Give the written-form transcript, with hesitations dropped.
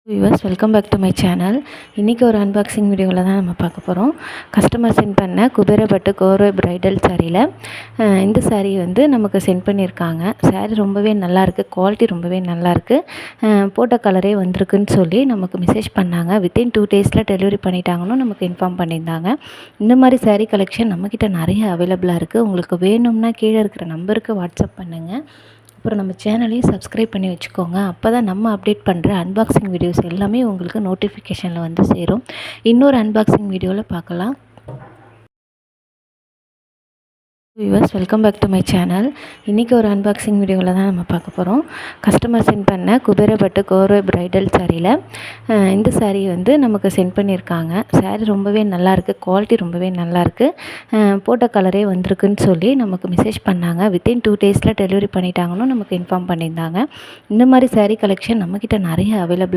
Viewers welcome back to my channel. இன்றைக்கி ஒரு unboxing வீடியோவில் தான் நம்ம பார்க்க போகிறோம். கஸ்டமர் சென்ட் பண்ண குபேரப்பட்டு கோர்வை பிரைடல் சாரியில் இந்த சாரீ வந்து நமக்கு சென்ட் பண்ணியிருக்காங்க. சாரீ ரொம்பவே நல்லாயிருக்கு, குவாலிட்டி ரொம்பவே நல்லாயிருக்கு. போட்ட கலரே வந்திருக்குன்னு சொல்லி நமக்கு மெசேஜ் பண்ணாங்க. வித்தின் 2 டேஸில் டெலிவரி பண்ணிட்டாங்கன்னு நமக்கு இன்ஃபார்ம் பண்ணியிருந்தாங்க. இந்த மாதிரி சாரீ கலெக்ஷன் நம்மக்கிட்ட நிறைய அவைலபிளாக இருக்குது. உங்களுக்கு வேணும்னா கீழே இருக்கிற நம்பருக்கு வாட்ஸ்அப் பண்ணுங்கள். அப்புறம் நம்ம சேனலையும் சப்ஸ்கிரைப் பண்ணி வச்சுக்கோங்க. அப்போ தான் நம்ம அப்டேட் பண்ணுற அன்பாக்சிங் வீடியோஸ் எல்லாமே உங்களுக்கு நோட்டிஃபிகேஷனில் வந்து சேரும். இன்னொரு அன்பாக்சிங் வீடியோவில் பார்க்கலாம். Viewers welcome back to my channel. இன்றைக்கி ஒரு அன்பாக்சிங் வீடியோவில் தான் நம்ம பார்க்க போகிறோம். கஸ்டமர் சென்ட் பண்ண குபேரப்பட்டு கோர்வை பிரைடல் சாரியில் இந்த சாரீ வந்து நமக்கு சென்ட் பண்ணியிருக்காங்க. சாரீ ரொம்பவே நல்லாயிருக்கு, குவாலிட்டி ரொம்பவே நல்லாயிருக்கு. போட்ட கலரே வந்திருக்குன்னு சொல்லி நமக்கு மெசேஜ் பண்ணாங்க. வித்தின் 2 டேஸில் டெலிவரி பண்ணிட்டாங்கன்னு நமக்கு இன்ஃபார்ம் பண்ணியிருந்தாங்க. இந்த மாதிரி சாரீ கலெக்ஷன் நம்மக்கிட்ட நிறைய அவைலபிள்